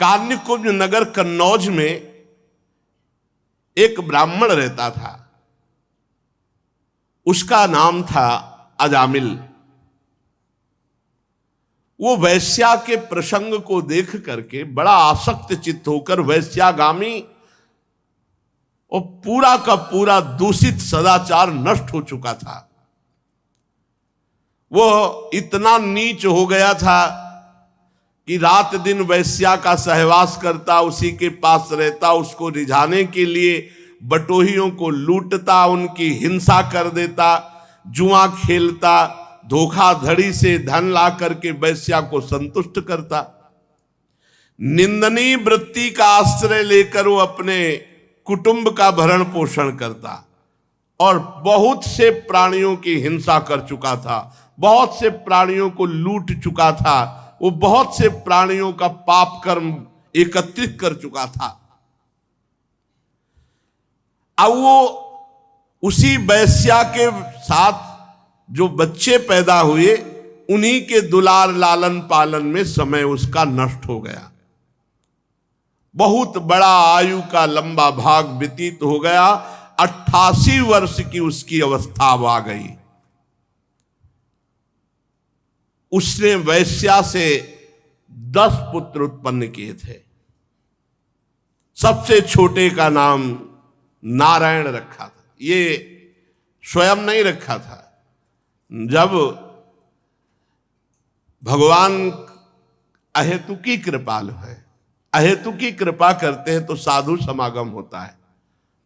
कान्यकुब्ज नगर कन्नौज में एक ब्राह्मण रहता था। उसका नाम था अजामिल। वो वैश्या के प्रसंग को देख करके बड़ा आसक्त चित्त होकर वैश्यागामी और पूरा का पूरा दूषित सदाचार नष्ट हो चुका था। वो इतना नीच हो गया था कि रात दिन वैश्या का सहवास करता, उसी के पास रहता, उसको रिझाने के लिए बटोहियों को लूटता, उनकी हिंसा कर देता, जुआ खेलता, धोखाधड़ी से धन ला करके वैश्या को संतुष्ट करता। निंदनीय वृत्ति का आश्रय लेकर वो अपने कुटुंब का भरण पोषण करता और बहुत से प्राणियों की हिंसा कर चुका था, बहुत से प्राणियों को लूट चुका था, वो बहुत से प्राणियों का पाप कर्म एकत्रित कर चुका था। अब वो उसी वैश्या के साथ जो बच्चे पैदा हुए, उन्हीं के दुलार लालन पालन में समय उसका नष्ट हो गया। बहुत बड़ा आयु का लंबा भाग व्यतीत हो गया। 88 वर्ष की उसकी अवस्था आ गई। उसने वैश्या से 10 पुत्र उत्पन्न किए थे। सबसे छोटे का नाम नारायण रखा था। ये स्वयं नहीं रखा था। जब भगवान अहेतुकी कृपालु है, अहेतुकी कृपा करते हैं तो साधु समागम होता है।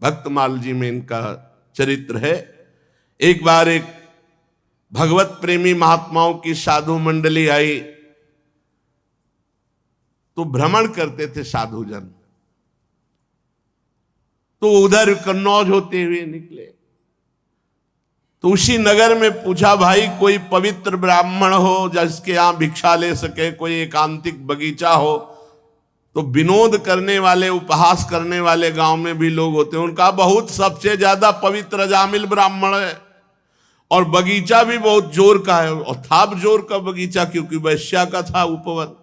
भक्तमाल जी में इनका चरित्र है। एक बार एक भगवत प्रेमी महात्माओं की साधु मंडली आई तो भ्रमण करते थे साधुजन, तो उधर कन्नौज होते हुए निकले। तो उसी नगर में पूछा, भाई कोई पवित्र ब्राह्मण हो जिसके यहां भिक्षा ले सके, कोई एकांतिक बगीचा हो। तो विनोद करने वाले, उपहास करने वाले गांव में भी लोग होते हैं। उनका बहुत सबसे ज्यादा पवित्र अजामिल ब्राह्मण है और बगीचा भी बहुत जोर का है, और था जोर का बगीचा क्योंकि वैश्या का था उपवन।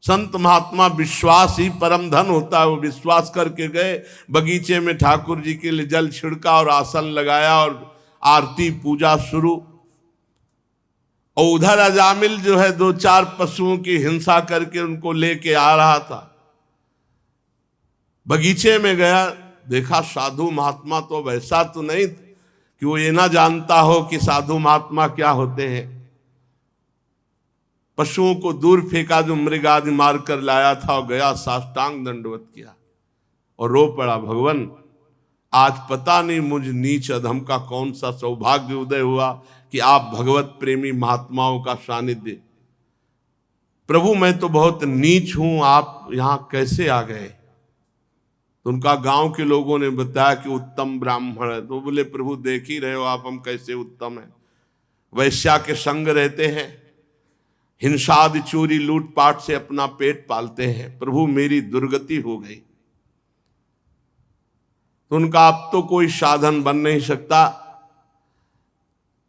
संत महात्मा विश्वास ही परम धन होता है। वो विश्वास करके गए, बगीचे में ठाकुर जी के लिए जल छिड़का और आसन लगाया और आरती पूजा शुरू। और उधर अजामिल जो है 2-4 पशुओं की हिंसा करके उनको लेके आ रहा था। बगीचे में गया, देखा साधु महात्मा तो वैसा तो नहीं कि वो ये ना जानता हो कि साधु महात्मा क्या होते हैं। पशुओं को दूर फेंका जो मृग आदि मार कर लाया था, और गया साष्टांग दंडवत किया और रो पड़ा, भगवान आज पता नहीं मुझ नीच अधम का कौन सा सौभाग्य उदय हुआ कि आप भगवत प्रेमी महात्माओं का सानिध्य। प्रभु मैं तो बहुत नीच हूं, आप यहां कैसे आ गए? तो उनका गांव के लोगों ने बताया कि उत्तम ब्राह्मण है। तो बोले, प्रभु देख ही रहे हो आप, हम कैसे उत्तम हैं? वैश्या के संग रहते हैं, हिंसादि चोरी लूटपाट से अपना पेट पालते हैं। प्रभु मेरी दुर्गति हो गई। तो उनका अब तो कोई साधन बन नहीं सकता,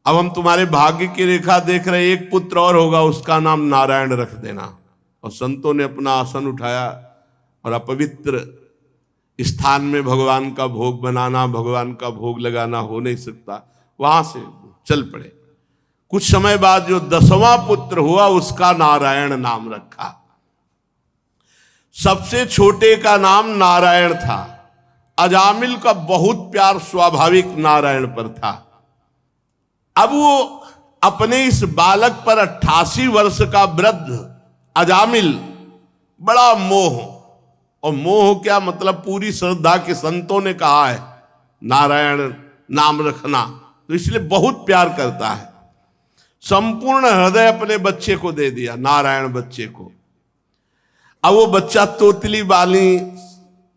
अब हम तुम्हारे भाग्य की रेखा देख रहे, एक पुत्र और होगा, उसका नाम नारायण रख देना। और संतों ने अपना आसन उठाया और अपवित्र स्थान में भगवान का भोग बनाना, भगवान का भोग लगाना हो नहीं सकता, वहां से चल पड़े। कुछ समय बाद जो 10वां पुत्र हुआ उसका नारायण नाम रखा। सबसे छोटे का नाम नारायण था। अजामिल का बहुत प्यार स्वाभाविक नारायण पर था। अब वो अपने इस बालक पर 88 वर्ष का वृद्ध अजामिल बड़ा मोह, और मोह क्या मतलब, पूरी श्रद्धा के संतों ने कहा है नारायण नाम रखना, तो इसलिए बहुत प्यार करता है। संपूर्ण हृदय अपने बच्चे को दे दिया, नारायण बच्चे को। अब वो बच्चा तोतली बाली,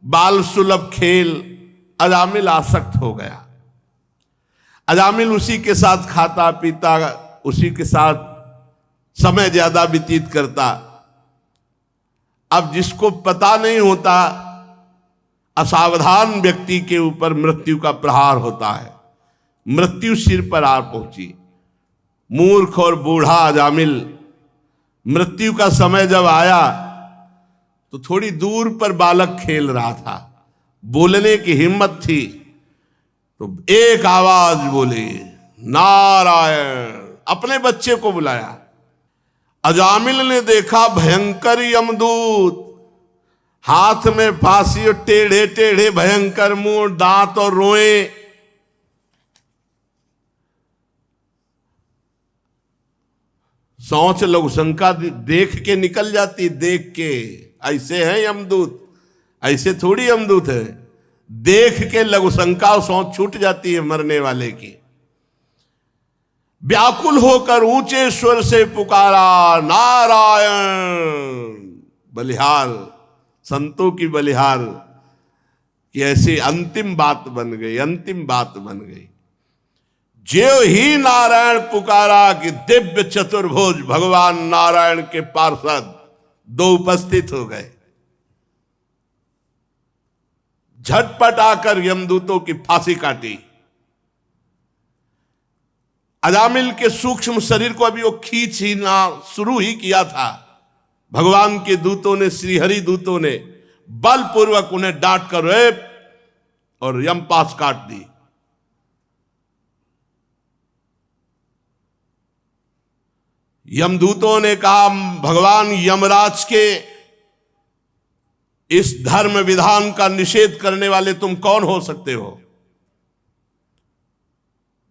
बाल सुलभ खेल, अजामिल आसक्त हो गया। अजामिल उसी के साथ खाता पीता, उसी के साथ समय ज्यादा व्यतीत करता। अब जिसको पता नहीं होता, असावधान व्यक्ति के ऊपर मृत्यु का प्रहार होता है। मृत्यु सिर पर आ पहुंची। मूर्ख और बूढ़ा अजामिल, मृत्यु का समय जब आया तो थोड़ी दूर पर बालक खेल रहा था, बोलने की हिम्मत थी, तो एक आवाज बोली, नारायण। अपने बच्चे को बुलाया। अजामिल ने देखा भयंकर यमदूत, हाथ में फांसी और टेढ़े टेढ़े भयंकर मुंह, दांत और रोए। सोच लघु शंका देख के निकल जाती, देख के ऐसे है यमदूत, ऐसे थोड़ी यमदूत है। देख के लघु शंका और सोच छूट जाती है मरने वाले की। व्याकुल होकर ऊंचे स्वर से पुकारा, नारायण। बलिहार, संतों की बलिहार कि ऐसी अंतिम बात बन गई, अंतिम बात बन गई। ज्यों ही नारायण पुकारा कि दिव्य चतुर्भुज भगवान नारायण के पार्षद दो उपस्थित हो गए। झटपट आकर यमदूतों की फांसी काटी। अजामिल के सूक्ष्म शरीर को अभी वो खींच ही ना शुरू ही किया था, भगवान के दूतों ने, श्रीहरि दूतों ने बलपूर्वक उन्हें डांट कर और यमपाश काट दी। यमदूतों ने कहा, भगवान यमराज के इस धर्म विधान का निषेध करने वाले तुम कौन हो सकते हो?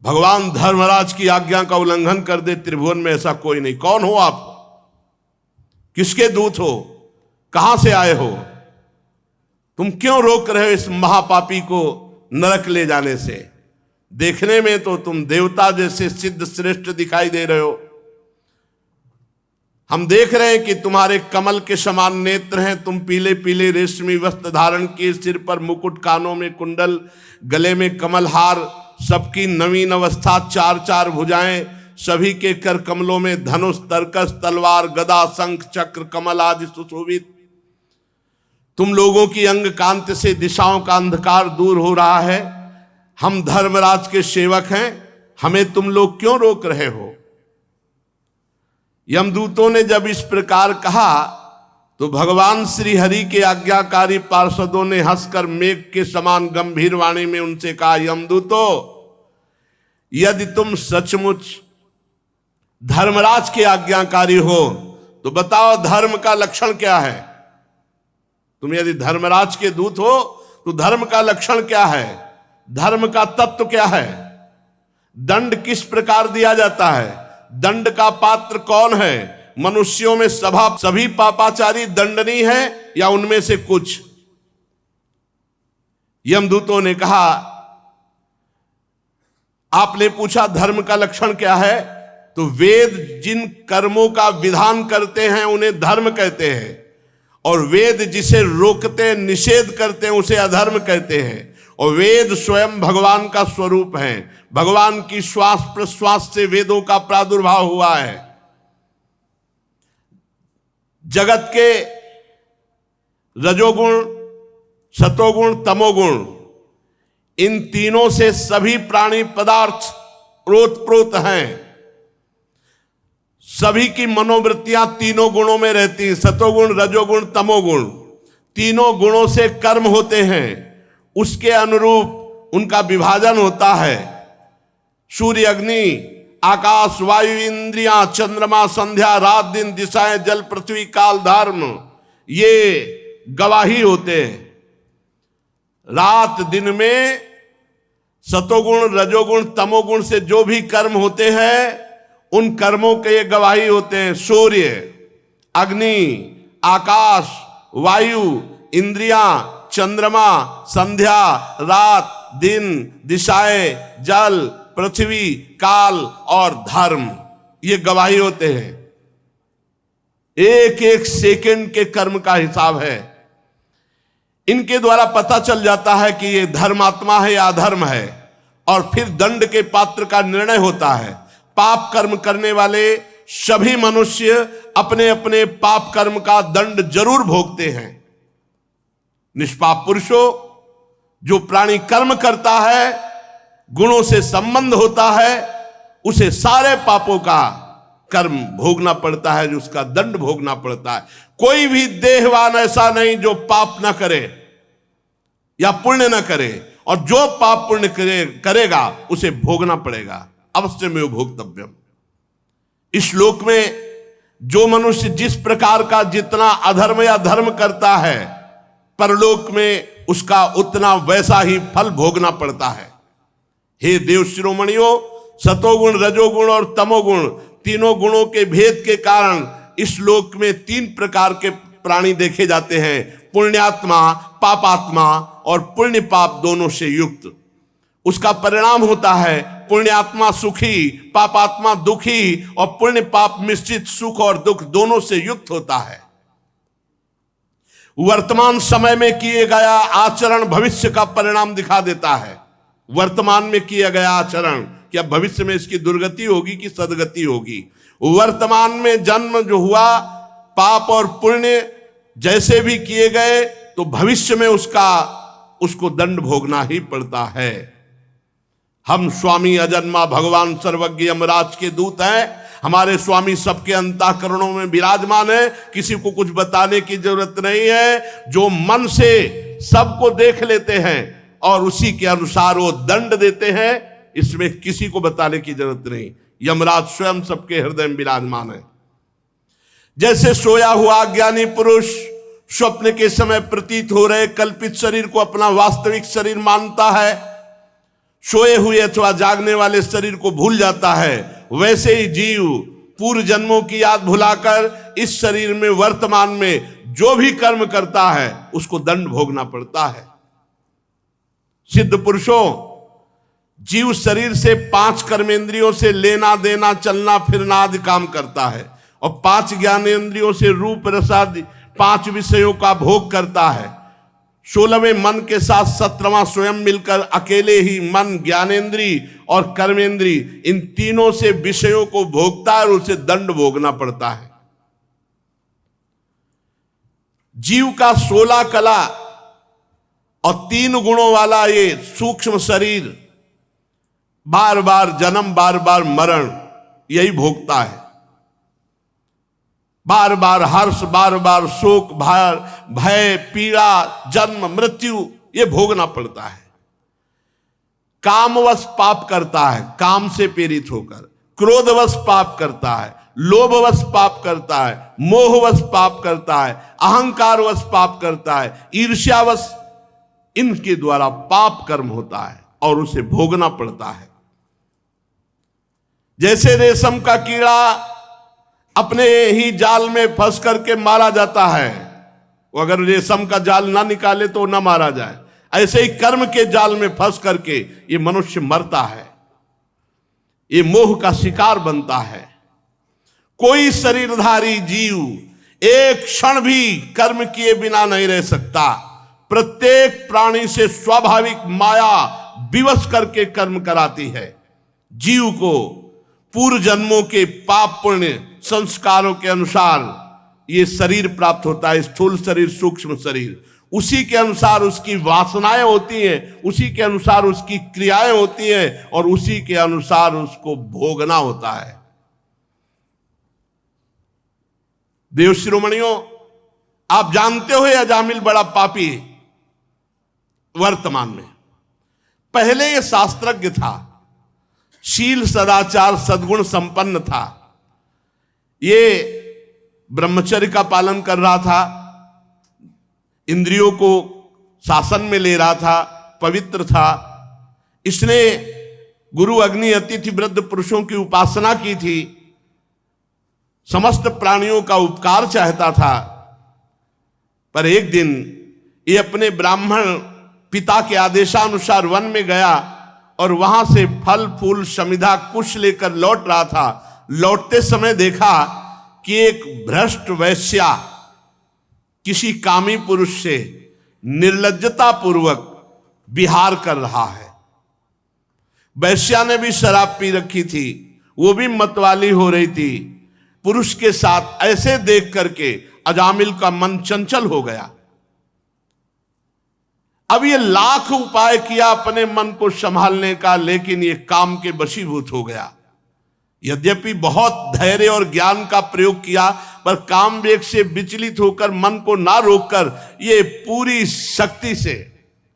भगवान धर्मराज की आज्ञा का उल्लंघन कर दे त्रिभुवन में ऐसा कोई नहीं। कौन हो आप? किसके दूत हो? कहां से आए हो? तुम क्यों रोक रहे हो इस महापापी को नरक ले जाने से? देखने में तो तुम देवता जैसे सिद्ध श्रेष्ठ दिखाई दे रहे हो। हम देख रहे हैं कि तुम्हारे कमल के समान नेत्र हैं, तुम पीले पीले रेशमी वस्त्र धारण किए, सिर पर मुकुट, कानों में कुंडल, गले में कमल हार, सबकी नवीन अवस्था, चार चार भुजाएं, सभी के कर कमलों में धनुष, तरकस, तलवार, गदा, शंख, चक्र, कमल आदि सुशोभित। तुम लोगों की अंग कांति से दिशाओं का अंधकार दूर हो रहा है। हम धर्मराज के सेवक हैं, हमें तुम लोग क्यों रोक रहे हो? यमदूतों ने जब इस प्रकार कहा तो भगवान श्री हरि के आज्ञाकारी पार्षदों ने हंसकर मेघ के समान गंभीर वाणी में उनसे कहा, यमदूतों, यदि तुम सचमुच धर्मराज के आज्ञाकारी हो तो बताओ धर्म का लक्षण क्या है? तुम यदि धर्मराज के दूत हो तो धर्म का लक्षण क्या है? धर्म का तत्व क्या है? दंड किस प्रकार दिया जाता है? दंड का पात्र कौन है? मनुष्यों में सभी पापाचारी दंडनीय है या उनमें से कुछ? यमदूतों ने कहा, आपने पूछा धर्म का लक्षण क्या है, तो वेद जिन कर्मों का विधान करते हैं उन्हें धर्म कहते हैं, और वेद जिसे रोकते निषेध करते हैं उसे अधर्म कहते हैं। और वेद स्वयं भगवान का स्वरूप है। भगवान की श्वास प्रश्वास से वेदों का प्रादुर्भाव हुआ है। जगत के रजोगुण, सतोगुण, तमोगुण, इन तीनों से सभी प्राणी पदार्थ ओतप्रोत हैं। सभी की मनोवृत्तियां तीनों गुणों में रहती हैं, सतोगुण, रजोगुण, तमोगुण। तीनों गुणों से कर्म होते हैं, उसके अनुरूप उनका विभाजन होता है। सूर्य, अग्नि, आकाश, वायु, इंद्रियां, चंद्रमा, संध्या, रात दिन, दिशाएं, जल, पृथ्वी, काल, धर्म, ये गवाही होते हैं। रात दिन में सतोगुण, रजोगुण, तमोगुण से जो भी कर्म होते हैं उन कर्मों के ये गवाही होते हैं। सूर्य, अग्नि, आकाश, वायु, इंद्रियां, चंद्रमा, संध्या, रात दिन, दिशाएं, जल, पृथ्वी, काल और धर्म, ये गवाही होते हैं। एक एक सेकंड के कर्म का हिसाब है। इनके द्वारा पता चल जाता है कि ये धर्मात्मा है या अधर्म है, और फिर दंड के पात्र का निर्णय होता है। पाप कर्म करने वाले सभी मनुष्य अपने अपने पाप कर्म का दंड जरूर भोगते हैं। निष्पाप पुरुषों, जो प्राणी कर्म करता है, गुणों से संबंध होता है, उसे सारे पापों का कर्म भोगना पड़ता है, जो उसका दंड भोगना पड़ता है। कोई भी देहवान ऐसा नहीं जो पाप ना करे या पुण्य ना करे, और जो पाप पुण्य करेगा उसे भोगना पड़ेगा, अवश्य में भोक्तव्यम। इस श्लोक में जो मनुष्य जिस प्रकार का जितना अधर्म या धर्म करता है, परलोक में उसका उतना वैसा ही फल भोगना पड़ता है। हे देव शिरोमणियों, सतोगुण, रजोगुण और तमोगुण, तीनों गुणों के भेद के कारण इस लोक में 3 प्रकार के प्राणी देखे जाते हैं: पुण्यात्मा, पापात्मा और पुण्य पाप दोनों से युक्त। उसका परिणाम होता है पुण्यात्मा सुखी, पापात्मा दुखी, और पुण्य पाप मिश्रित सुख और दुख दोनों से युक्त होता है। वर्तमान समय में किए गया आचरण भविष्य का परिणाम दिखा देता है। वर्तमान में किया गया आचरण क्या भविष्य में इसकी दुर्गति होगी कि सदगति होगी। वर्तमान में जन्म जो हुआ, पाप और पुण्य जैसे भी किए गए, तो भविष्य में उसको दंड भोगना ही पड़ता है। हम स्वामी अजन्मा भगवान सर्वज्ञ यमराज के दूत हैं। हमारे स्वामी सबके अंतःकरणों में विराजमान है, किसी को कुछ बताने की जरूरत नहीं है। जो मन से सबको देख लेते हैं और उसी के अनुसार वो दंड देते हैं, इसमें किसी को बताने की जरूरत नहीं। यमराज स्वयं सबके हृदय में विराजमान है। जैसे सोया हुआ ज्ञानी पुरुष स्वप्न के समय प्रतीत हो रहे कल्पित शरीर को अपना वास्तविक शरीर मानता है, सोए हुए अथवा जागने वाले शरीर को भूल जाता है, वैसे ही जीव पूर्व जन्मों की याद भुलाकर इस शरीर में वर्तमान में जो भी कर्म करता है उसको दंड भोगना पड़ता है। सिद्ध पुरुषों, जीव शरीर से 5 कर्मेंद्रियों से लेना देना, चलना फिरना आदि काम करता है, और 5 ज्ञानेंद्रियों से रूप रसादि 5 विषयों का भोग करता है। 16वें मन के साथ 17वां स्वयं मिलकर अकेले ही मन, ज्ञानेंद्री और कर्मेंद्री, इन तीनों से विषयों को भोगता है और उसे दंड भोगना पड़ता है। जीव का 16 कला और 3 गुणों वाला ये सूक्ष्म शरीर बार बार जन्म, बार बार मरण यही भोगता है। बार बार हर्ष, बार बार शोक, भय, पीड़ा, जन्म, मृत्यु ये भोगना पड़ता है। कामवश पाप करता है, काम से प्रेरित होकर, क्रोधवश पाप करता है, लोभवश पाप करता है, मोहवश पाप करता है, अहंकारवश पाप करता है, ईर्ष्यावश, इनके द्वारा पाप कर्म होता है और उसे भोगना पड़ता है। जैसे रेशम का कीड़ा अपने ही जाल में फंस करके मारा जाता है, वो अगर रेशम का जाल ना निकाले तो ना मारा जाए, ऐसे ही कर्म के जाल में फंस करके ये मनुष्य मरता है, ये मोह का शिकार बनता है। कोई शरीरधारी जीव एक क्षण भी कर्म किए बिना नहीं रह सकता। प्रत्येक प्राणी से स्वाभाविक माया विवश करके कर्म कराती है। जीव को पूर्व जन्मों के पाप पुण्य संस्कारों के अनुसार ये शरीर प्राप्त होता है, स्थूल शरीर, सूक्ष्म शरीर। उसी के अनुसार उसकी वासनाएं होती हैं, उसी के अनुसार उसकी क्रियाएं होती हैं, और उसी के अनुसार उसको भोगना होता है। देव शिरोमणियों, आप जानते हो अजामिल बड़ा पापी वर्तमान में। पहले ये शास्त्रज्ञ था, शील सदाचार सद्गुण संपन्न था, ये ब्रह्मचर्य का पालन कर रहा था, इंद्रियों को शासन में ले रहा था, पवित्र था। इसने गुरु अग्नि अतिथि वृद्ध पुरुषों की उपासना की थी, समस्त प्राणियों का उपकार चाहता था। पर एक दिन ये अपने ब्राह्मण पिता के आदेशानुसार वन में गया और वहां से फल फूल समिधा कुश लेकर लौट रहा था। लौटते समय देखा कि एक भ्रष्ट वैश्या किसी कामी पुरुष से निर्लज्जता पूर्वक विहार कर रहा है। वैश्या ने भी शराब पी रखी थी, वो भी मतवाली हो रही थी। पुरुष के साथ ऐसे देख करके अजामिल का मन चंचल हो गया। अब ये लाख उपाय किया अपने मन को संभालने का, लेकिन ये काम के वशीभूत हो गया। यद्यपि बहुत धैर्य और ज्ञान का प्रयोग किया, पर काम वेग से विचलित होकर मन को ना रोककर ये पूरी शक्ति से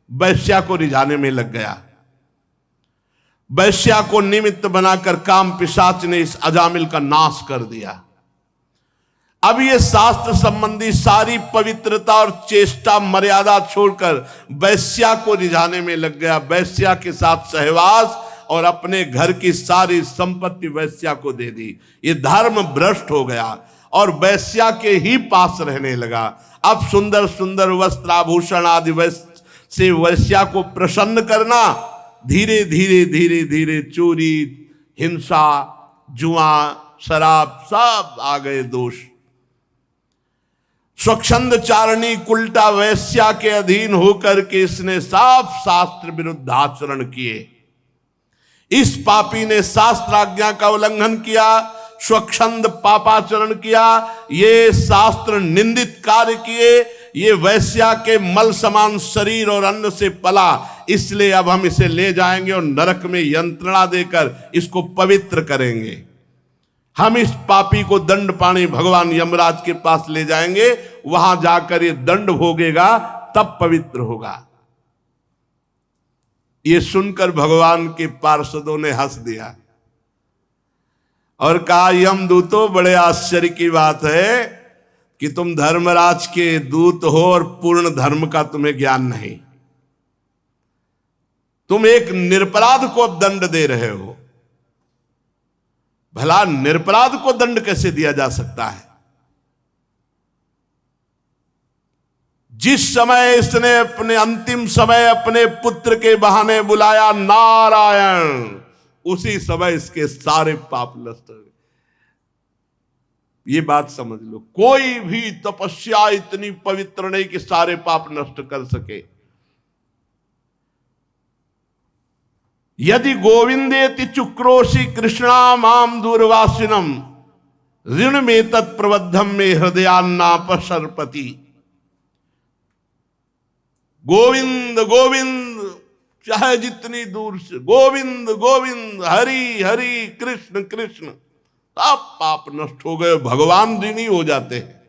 वैश्या को रिझाने में लग गया। वैश्या को निमित्त बनाकर काम पिशाच ने इस अजामिल का नाश कर दिया। अब ये शास्त्र संबंधी सारी पवित्रता और चेष्टा मर्यादा छोड़कर वैश्या को रिझाने में लग गया। वैश्या के साथ सहवास और अपने घर की सारी संपत्ति वैश्या को दे दी। ये धर्म भ्रष्ट हो गया और वैश्या के ही पास रहने लगा। अब सुंदर सुंदर वस्त्र आभूषण आदि से वैश्या को प्रसन्न करना, धीरे धीरे धीरे धीरे चोरी, हिंसा, जुआ, शराब सब आ गए दोष। स्वच्छंद चारणी कुलटा वैश्या के अधीन होकर के इसने साफ शास्त्र विरुद्ध आचरण किए। इस पापी ने शास्त्र आज्ञा का उल्लंघन किया, स्वच्छंद पापाचरण किया, ये शास्त्र निंदित कार्य किए। ये वैश्या के मल समान शरीर और अन्न से पला, इसलिए अब हम इसे ले जाएंगे और नरक में यंत्रणा देकर इसको पवित्र करेंगे। हम इस पापी को दंड पाने भगवान यमराज के पास ले जाएंगे, वहां जाकर ये दंड भोगेगा, तब पवित्र होगा। ये सुनकर भगवान के पार्षदों ने हंस दिया और कहा, यमदूतों, बड़े आश्चर्य की बात है कि तुम धर्मराज के दूत हो और पूर्ण धर्म का तुम्हें ज्ञान नहीं। तुम एक निरपराध को दंड दे रहे हो। भला निरपराध को दंड कैसे दिया जा सकता है? जिस समय इसने अपने अंतिम समय अपने पुत्र के बहाने बुलाया नारायण, उसी समय इसके सारे पाप नष्ट हो गए। ये बात समझ लो, कोई भी तपस्या इतनी पवित्र नहीं कि सारे पाप नष्ट कर सके। यदि गोविंदेति चुक्रोशी कृष्णा माम दूरवासिनम ऋण में तत्प्रबद्धम में हृदयान्नाप सरपति। गोविंद गोविंद, चाहे जितनी दूर से गोविंद गोविंद, हरि हरि, कृष्ण कृष्ण, सब पाप नष्ट हो गए, भगवान ऋणी हो जाते हैं।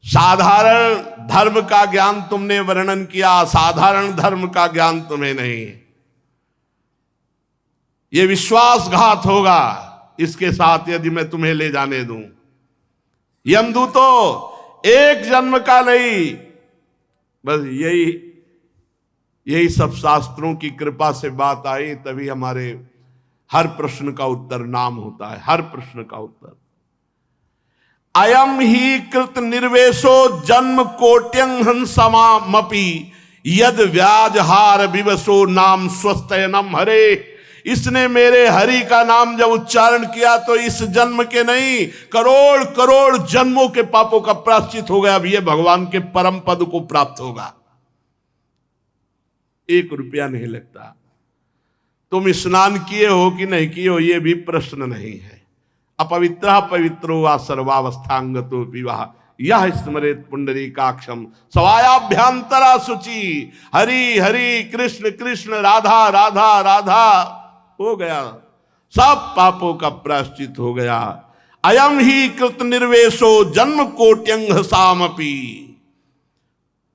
साधारण धर्म का ज्ञान तुमने वर्णन किया, साधारण धर्म का ज्ञान तुम्हें नहीं। ये विश्वासघात होगा इसके साथ यदि मैं तुम्हें ले जाने दूं। यमदूतों, एक जन्म का नहीं, बस यही सब शास्त्रों की कृपा से बात आई, तभी हमारे हर प्रश्न का उत्तर नाम होता है। हर प्रश्न का उत्तर अयम ही कृत निर्वेशो जन्म कोट्यंग हंसमामपि यद व्याजहार विवशो नाम स्वस्तयनम हरे। इसने मेरे हरि का नाम जब उच्चारण किया तो इस जन्म के नहीं, करोड़ करोड़ जन्मों के पापों का प्रायश्चित हो गया। अब ये भगवान के परम पद को प्राप्त होगा, 1 रुपया नहीं लगता। तुम स्नान किए हो कि नहीं किए हो ये भी प्रश्न नहीं है। अपवित्र पवित्रो वा सर्वावस्थांगतो विवाह यह स्मरेत पुंडरीकाक्षम सवायाभ्यंतरा शुचि। हरि हरि, कृष्ण कृष्ण, राधा राधा राधा, हो गया, सब पापों का प्रायश्चित हो गया। अयम ही कृत निर्वेशो जन्म कोट्यंग सामपि,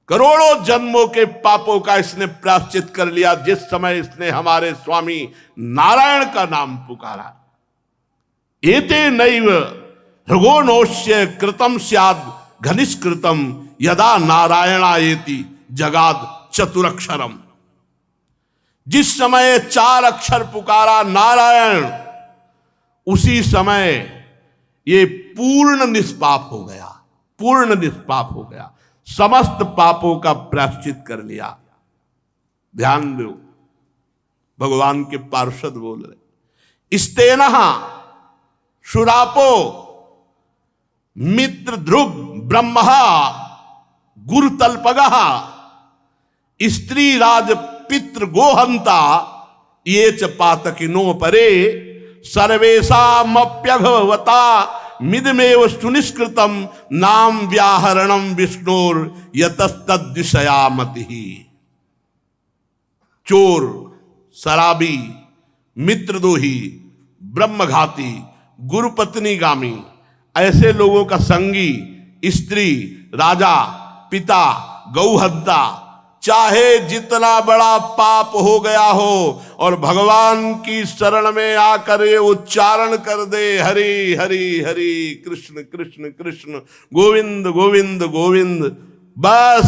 करोड़ों जन्मों के पापों का इसने प्रायश्चित कर लिया जिस समय इसने हमारे स्वामी नारायण का नाम पुकारा। एते नैव हृगोनोष्य कृतम स्याद घनिष्कृतम यदा नारायणायेति जगाद चतुरक्षरम। जिस समय 4 अक्षर पुकारा नारायण, उसी समय ये पूर्ण निष्पाप हो गया, पूर्ण निष्पाप हो गया, समस्त पापों का प्रायश्चित कर लिया। ध्यान दो, भगवान के पार्षद बोल रहे, इस्तेनः शुरापो मित्र ध्रुव ब्रह्मा गुरुतल्पगः स्त्री राज पितृ गोहंता ये च पातकिनो परे सर्वेशामप्यघवता मिदमेव सुनिष्कृतम नाम व्याहरणम विष्णोर यतस्तद्विषयामति। चोर, शराबी, मित्रद्रोही, ब्रह्मघाती, गुरुपत्नी गामी, ऐसे लोगों का संगी, स्त्री, राजा, पिता, गौहत्या, चाहे जितना बड़ा पाप हो गया हो और भगवान की शरण में आकर ये उच्चारण कर दे, हरि हरि हरि कृष्ण कृष्ण कृष्ण गोविंद गोविंद गोविंद, बस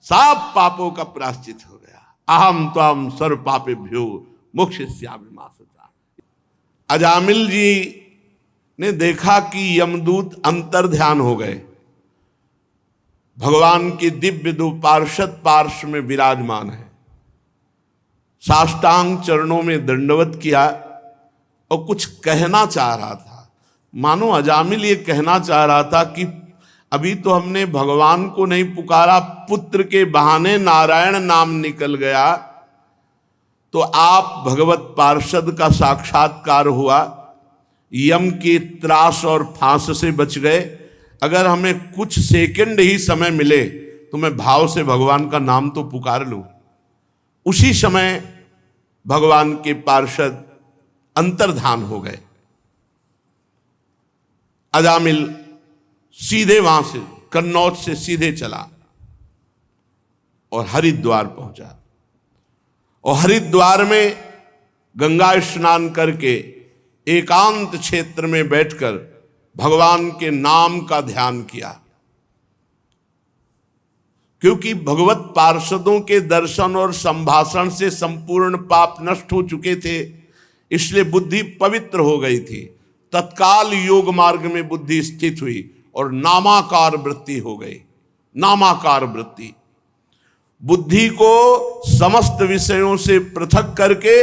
सब पापों का प्रायश्चित हो गया। अहम त्वं सर्व पापेभ्यो मोक्षयिष्यामि मा शुचः। अजामिल जी ने देखा कि यमदूत अंतर ध्यान हो गए, भगवान के दिव्य दो पार्षद पार्श्व में विराजमान है, साष्टांग चरणों में दंडवत किया और कुछ कहना चाह रहा था। मानो अजामिल ये कहना चाह रहा था कि अभी तो हमने भगवान को नहीं पुकारा, पुत्र के बहाने नारायण नाम निकल गया, तो आप भगवत पार्षद का साक्षात्कार हुआ, यम के त्रास और फांस से बच गए। अगर हमें कुछ सेकंड ही समय मिले तो मैं भाव से भगवान का नाम तो पुकार लूं। उसी समय भगवान के पार्षद अंतर्धान हो गए। अजामिल सीधे वहां से कन्नौज से सीधे चला और हरिद्वार पहुंचा, और हरिद्वार में गंगा स्नान करके एकांत क्षेत्र में बैठकर भगवान के नाम का ध्यान किया। क्योंकि भगवत पार्षदों के दर्शन और संभाषण से संपूर्ण पाप नष्ट हो चुके थे, इसलिए बुद्धि पवित्र हो गई थी। तत्काल योग मार्ग में बुद्धि स्थित हुई और नामाकार वृत्ति हो गई। नामाकार वृत्ति बुद्धि को समस्त विषयों से पृथक करके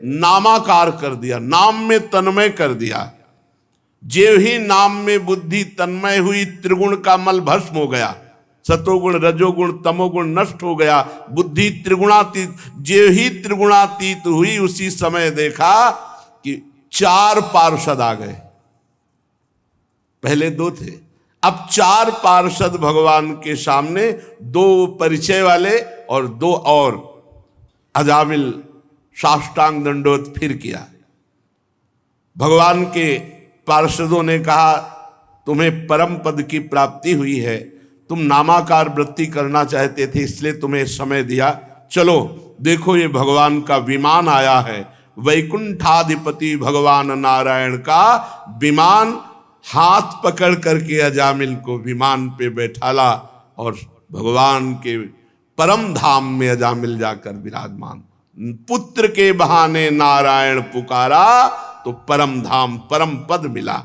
नामाकार कर दिया, नाम में तन्मय कर दिया। जेव ही नाम में बुद्धि तन्मय हुई, त्रिगुण का मल भस्म हो गया, सतोगुण रजोगुण तमोगुण नष्ट हो गया, बुद्धि त्रिगुणातीत। जेव ही त्रिगुणातीत हुई, उसी समय देखा कि 4 पार्षद आ गए। पहले 2 थे, अब 4 पार्षद भगवान के सामने, 2 परिचय वाले और 2 और। अजामिल साष्टांग दंडोत फिर किया। भगवान के पार्षदों ने कहा, तुम्हें परम पद की प्राप्ति हुई है, तुम नामाकार वृत्ति करना चाहते थे, इसलिए तुम्हें समय दिया। चलो देखो, ये भगवान का विमान आया है, वैकुंठाधिपति भगवान नारायण का विमान। हाथ पकड़ करके अजामिल को विमान पे बैठाला और भगवान के परम धाम में अजामिल जाकर विराजमान। पुत्र के बहाने नारायण पुकारा तो परम धाम परम पद मिला।